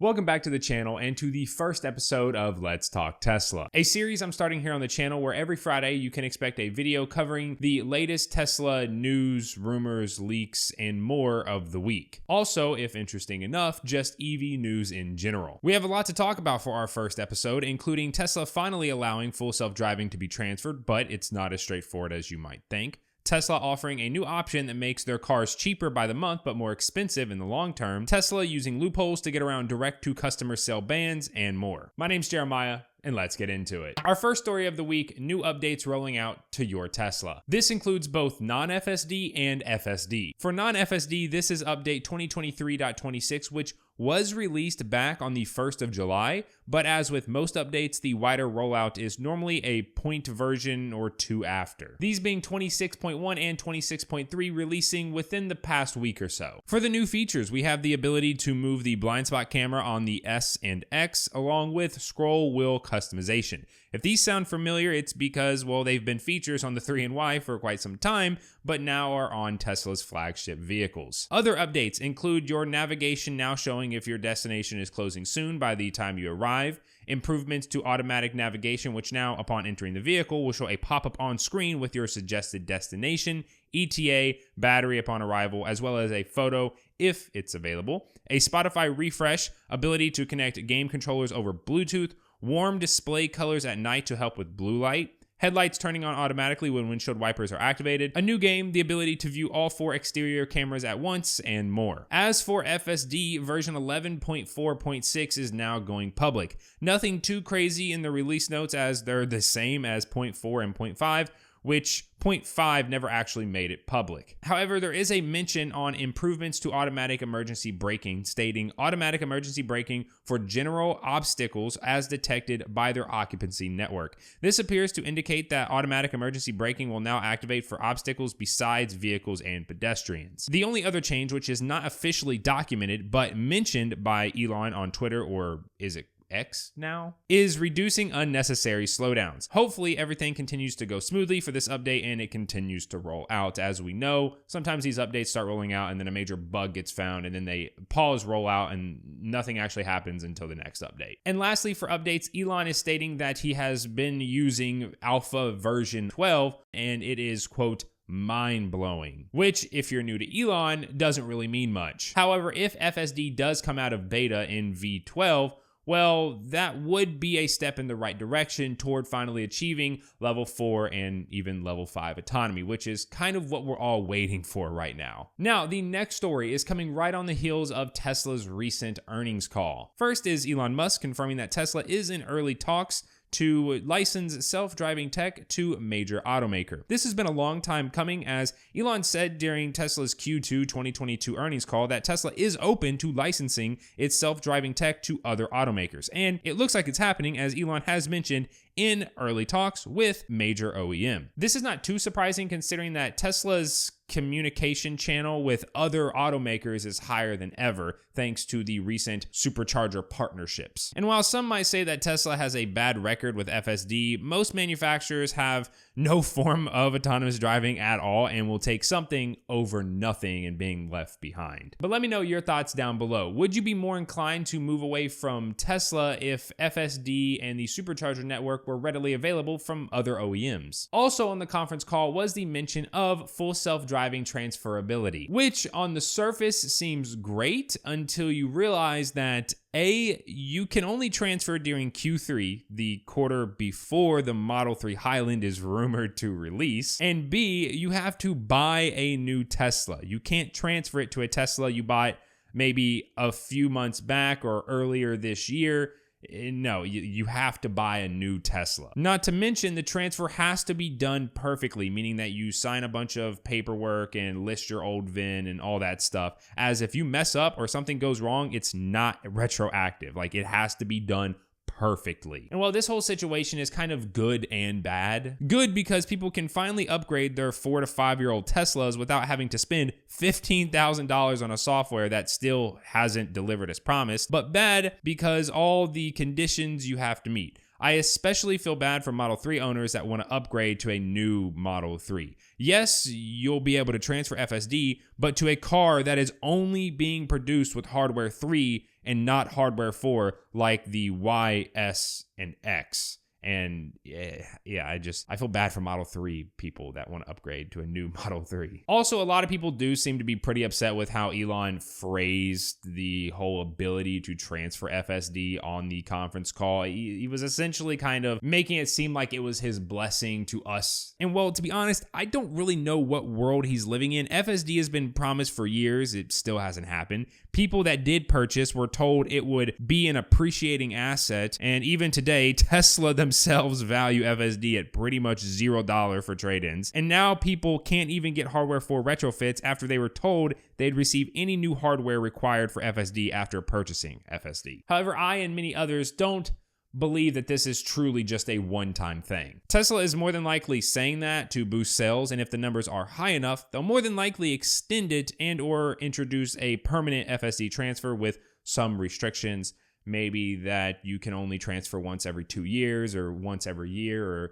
Welcome back to the channel and to the first episode of Let's Talk Tesla, a series I'm starting here on the channel where every Friday you can expect a video covering the latest Tesla news, rumors, leaks, and more of the week. Also, if interesting enough, just EV news in general. We have a lot to talk about for our first episode, including Tesla finally allowing full self-driving to be transferred, but it's not as straightforward as you might think. Tesla offering a new option that makes their cars cheaper by the month but more expensive in the long term, Tesla using loopholes to get around direct-to-customer sale bans, and more. My name's Jeremiah, and let's get into it. Our first story of the week, new updates rolling out to your Tesla. This includes both non-FSD and FSD. For non-FSD, this is update 2023.26, which was released back on the 1st of July, but as with most updates, the wider rollout is normally a point version or two after. These being 26.1 and 26.3 releasing within the past week or so. For the new features, we have the ability to move the blind spot camera on the S and X, along with scroll wheel customization. If these sound familiar, it's because, well, they've been features on the 3 and Y for quite some time, but now are on Tesla's flagship vehicles. Other updates include your navigation now showing if your destination is closing soon by the time you arrive, improvements to automatic navigation, which now, upon entering the vehicle, will show a pop-up on screen with your suggested destination, ETA, battery upon arrival, as well as a photo if it's available, a Spotify refresh, ability to connect game controllers over Bluetooth, warm display colors at night to help with blue light, headlights turning on automatically when windshield wipers are activated, a new game, the ability to view all 4 exterior cameras at once, and more. As for FSD, version 11.4.6 is now going public. Nothing too crazy in the release notes as they're the same as 0.4 and 0.5, which 0.5 never actually made it public. However, there is a mention on improvements to automatic emergency braking, stating automatic emergency braking for general obstacles as detected by their occupancy network. This appears to indicate that automatic emergency braking will now activate for obstacles besides vehicles and pedestrians. The only other change, which is not officially documented but mentioned by Elon on Twitter, or is it X now, is reducing unnecessary slowdowns. Hopefully everything continues to go smoothly for this update and it continues to roll out. As we know, sometimes these updates start rolling out and then a major bug gets found and then they pause rollout and nothing actually happens until the next update. And lastly, for updates, Elon is stating that he has been using alpha version 12 and it is, quote, mind-blowing, which if you're new to Elon doesn't really mean much. However, if FSD does come out of beta in V12, well, that would be a step in the right direction toward finally achieving level 4 and even level 5 autonomy, which is kind of what we're all waiting for right now. Now, the next story is coming right on the heels of Tesla's recent earnings call. First is Elon Musk confirming that Tesla is in early talks to license self-driving tech to a major automaker. This has been a long time coming, as Elon said during Tesla's Q2 2022 earnings call that Tesla is open to licensing its self-driving tech to other automakers. And it looks like it's happening, as Elon has mentioned, in early talks with major OEM. This is not too surprising considering that Tesla's communication channel with other automakers is higher than ever thanks to the recent Supercharger partnerships. And while some might say that Tesla has a bad record with FSD, most manufacturers have no form of autonomous driving at all and will take something over nothing and being left behind. But let me know your thoughts down below. Would you be more inclined to move away from Tesla if FSD and the Supercharger network were readily available from other OEMs? Also on the conference call was the mention of full self-driving transferability, which on the surface seems great until you realize that A, you can only transfer during Q3, the quarter before the Model 3 Highland is rumored to release, and B, you have to buy a new Tesla. You can't transfer it to a Tesla you bought maybe a few months back or earlier this year. No, you have to buy a new Tesla. Not to mention the transfer has to be done perfectly, meaning that you sign a bunch of paperwork and list your old VIN and all that stuff. As if you mess up or something goes wrong, it's not retroactive. Like, it has to be done perfectly. And while this whole situation is kind of good and bad, good because people can finally upgrade their 4 to 5 year old Teslas without having to spend $15,000 on a software that still hasn't delivered as promised, but bad because all the conditions you have to meet. I especially feel bad for Model 3 owners that want to upgrade to a new Model 3. Yes, you'll be able to transfer FSD, but to a car that is only being produced with hardware 3 and not hardware 4 like the Y, S, and X. And I feel bad for Model 3 people that want to upgrade to a new Model 3. Also, a lot of people do seem to be pretty upset with how Elon phrased the whole ability to transfer FSD on the conference call. He was essentially kind of making it seem like it was his blessing to us. And well, to be honest, I don't really know what world he's living in. FSD has been promised for years. It still hasn't happened. People that did purchase were told it would be an appreciating asset. And even today, Tesla themselves value FSD at pretty much $0 for trade-ins. And now people can't even get hardware for retrofits after they were told they'd receive any new hardware required for FSD after purchasing FSD. However, I and many others don't believe that this is truly just a one-time thing. Tesla is more than likely saying that to boost sales, and if the numbers are high enough, they'll more than likely extend it and or introduce a permanent FSD transfer with some restrictions. Maybe that you can only transfer once every 2 years or once every year or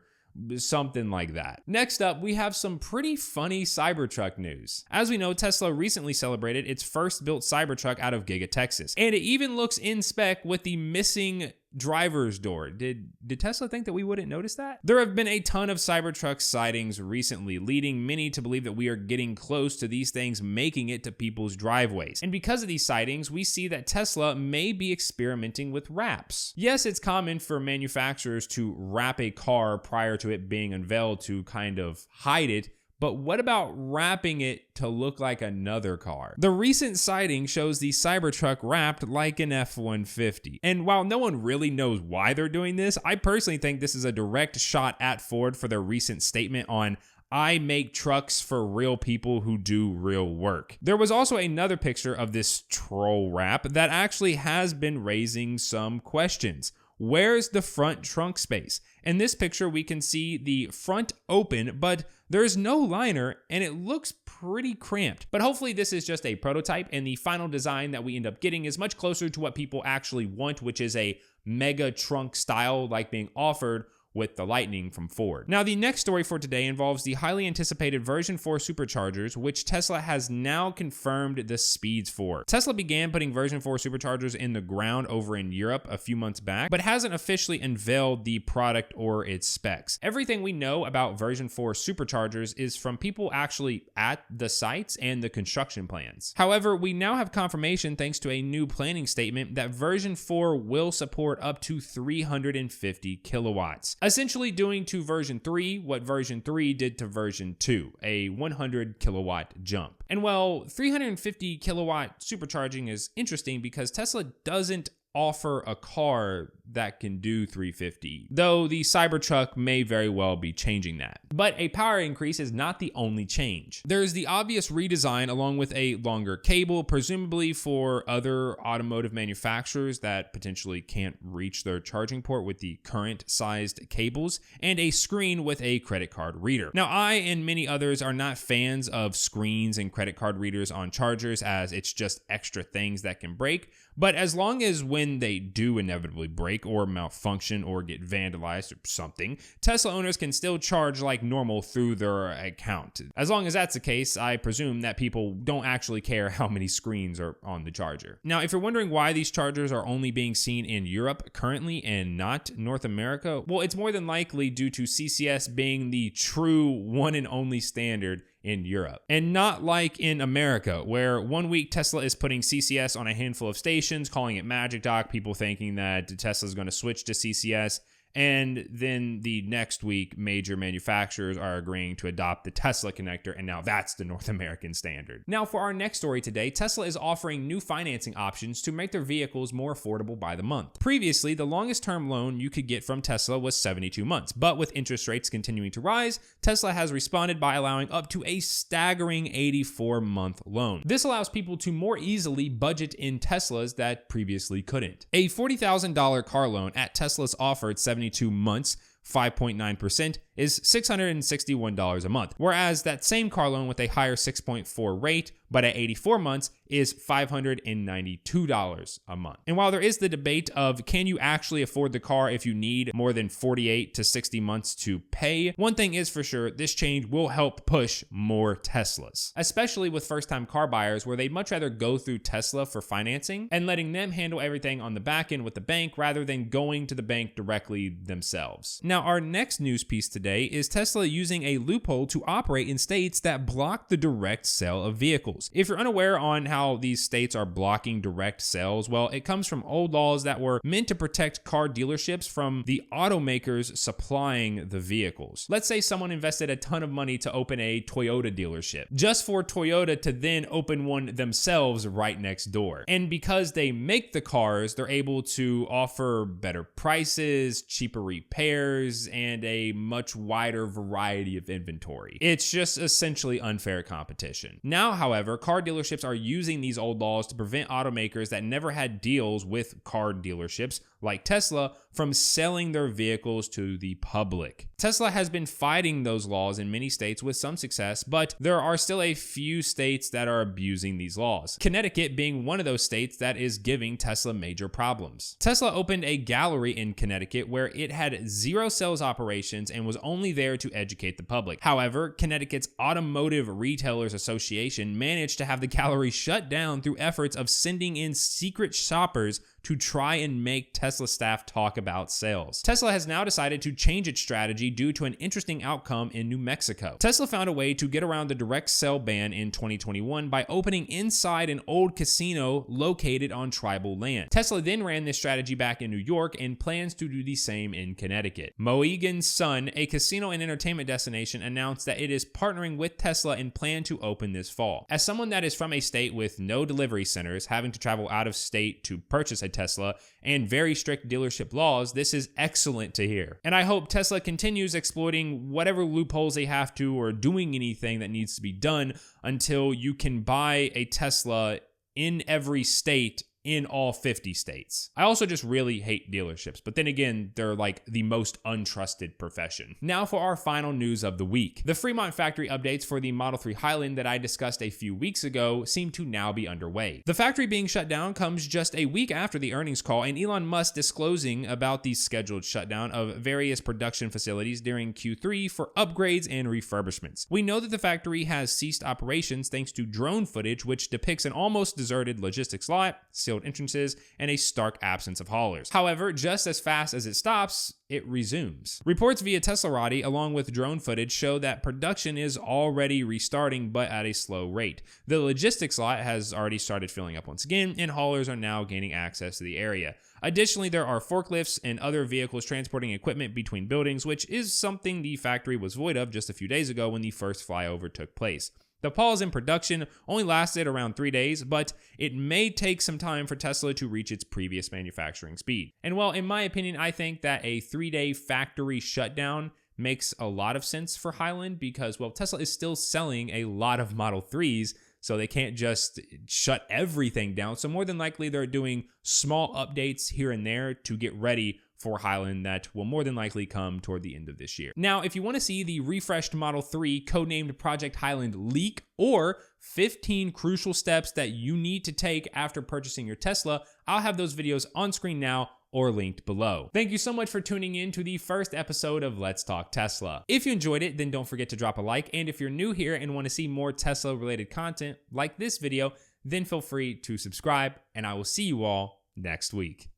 something like that. Next up, we have some pretty funny Cybertruck news. As we know, Tesla recently celebrated its first built Cybertruck out of Giga, Texas, and it even looks in spec with the missing driver's door. Did Tesla think that we wouldn't notice that? There have been a ton of Cybertruck sightings recently, leading many to believe that we are getting close to these things making it to people's driveways. And because of these sightings, we see that Tesla may be experimenting with wraps. Yes, it's common for manufacturers to wrap a car prior to it being unveiled to kind of hide it, but what about wrapping it to look like another car? The recent sighting shows the Cybertruck wrapped like an F-150. And while no one really knows why they're doing this, I personally think this is a direct shot at Ford for their recent statement on "I make trucks for real people who do real work." There was also another picture of this troll wrap that actually has been raising some questions. Where's the front trunk space? In this picture, we can see the front open, but there's no liner and it looks pretty cramped. But hopefully this is just a prototype and the final design that we end up getting is much closer to what people actually want, which is a mega trunk style like being offered with the Lightning from Ford. Now, the next story for today involves the highly anticipated version 4 superchargers, which Tesla has now confirmed the speeds for. Tesla began putting version 4 superchargers in the ground over in Europe a few months back, but hasn't officially unveiled the product or its specs. Everything we know about version 4 superchargers is from people actually at the sites and the construction plans. However, we now have confirmation thanks to a new planning statement that version 4 will support up to 350 kilowatts. Essentially doing to version 3 what version 3 did to version 2, a 100 kilowatt jump. And well, 350 kilowatt supercharging is interesting because Tesla doesn't offer a car that can do 350, though the Cybertruck may very well be changing that. But a power increase is not the only change. There's the obvious redesign along with a longer cable, presumably for other automotive manufacturers that potentially can't reach their charging port with the current sized cables, and a screen with a credit card reader. Now, I and many others are not fans of screens and credit card readers on chargers as it's just extra things that can break, but as long as when they do inevitably break or malfunction or get vandalized or something, Tesla owners can still charge like normal through their account. As long as that's the case, I presume that people don't actually care how many screens are on the charger. Now, if you're wondering why these chargers are only being seen in Europe currently and not North America, well, it's more than likely due to CCS being the true one and only standard in Europe. And not like in America, where 1 week Tesla is putting CCS on a handful of stations, calling it Magic Dock, people thinking that Tesla's going to switch to CCS. And then the next week, major manufacturers are agreeing to adopt the Tesla connector, and now that's the North American standard. Now, for our next story today, Tesla is offering new financing options to make their vehicles more affordable by the month. Previously, the longest term loan you could get from Tesla was 72 months, but with interest rates continuing to rise, Tesla has responded by allowing up to a staggering 84-month loan. This allows people to more easily budget in Teslas that previously couldn't. A $40,000 car loan at Tesla's offered 72 months, 5.9%, is $661 a month, whereas that same car loan with a higher 6.4 rate, but at 84 months, is $592 a month. And while there is the debate of can you actually afford the car if you need more than 48 to 60 months to pay, one thing is for sure, this change will help push more Teslas, especially with first-time car buyers where they'd much rather go through Tesla for financing and letting them handle everything on the back end with the bank rather than going to the bank directly themselves. Now, our next news piece today is Tesla using a loophole to operate in states that block the direct sale of vehicles. If you're unaware on how these states are blocking direct sales, well, it comes from old laws that were meant to protect car dealerships from the automakers supplying the vehicles. Let's say someone invested a ton of money to open a Toyota dealership, just for Toyota to then open one themselves right next door. And because they make the cars, they're able to offer better prices, cheaper repairs, and a much wider variety of inventory. It's just essentially unfair competition. Now, however, car dealerships are using these old laws to prevent automakers that never had deals with car dealerships like Tesla from selling their vehicles to the public. Tesla has been fighting those laws in many states with some success, but there are still a few states that are abusing these laws. Connecticut being one of those states that is giving Tesla major problems. Tesla opened a gallery in Connecticut where it had zero sales operations and was only there to educate the public. However, Connecticut's Automotive Retailers Association managed to have the gallery shut down through efforts of sending in secret shoppers to try and make Tesla staff talk about sales. Tesla has now decided to change its strategy due to an interesting outcome in New Mexico. Tesla found a way to get around the direct sale ban in 2021 by opening inside an old casino located on tribal land. Tesla then ran this strategy back in New York and plans to do the same in Connecticut. Mohegan Sun, a casino and entertainment destination, announced that it is partnering with Tesla and plan to open this fall. As someone that is from a state with no delivery centers, having to travel out of state to purchase a Tesla, and very strict dealership laws, this is excellent to hear. And I hope Tesla continues exploiting whatever loopholes they have to or doing anything that needs to be done until you can buy a Tesla in every state in all 50 states. I also just really hate dealerships, but then again, they're like the most untrusted profession. Now for our final news of the week. The Fremont factory updates for the Model 3 Highland that I discussed a few weeks ago seem to now be underway. The factory being shut down comes just a week after the earnings call and Elon Musk disclosing about the scheduled shutdown of various production facilities during Q3 for upgrades and refurbishments. We know that the factory has ceased operations thanks to drone footage which depicts an almost deserted logistics lot, sealed entrances, and a stark absence of haulers. However, just as fast as it stops, it resumes. Reports via Teslarati along with drone footage show that production is already restarting but at a slow rate. The logistics lot has already started filling up once again and haulers are now gaining access to the area. Additionally, there are forklifts and other vehicles transporting equipment between buildings, which is something the factory was void of just a few days ago when the first flyover took place. The pause in production only lasted around 3 days, but it may take some time for Tesla to reach its previous manufacturing speed. And while in my opinion, I think that a 3-day factory shutdown makes a lot of sense for Highland because, well, Tesla is still selling a lot of Model 3s, so they can't just shut everything down. So more than likely, they're doing small updates here and there to get ready for Highland that will more than likely come toward the end of this year. Now, if you want to see the refreshed Model 3 codenamed Project Highland leak or 15 crucial steps that you need to take after purchasing your Tesla, I'll have those videos on screen now or linked below. Thank you so much for tuning in to the first episode of Let's Talk Tesla. If you enjoyed it, then don't forget to drop a like, and if you're new here and want to see more Tesla related content like this video, then feel free to subscribe, and I will see you all next week.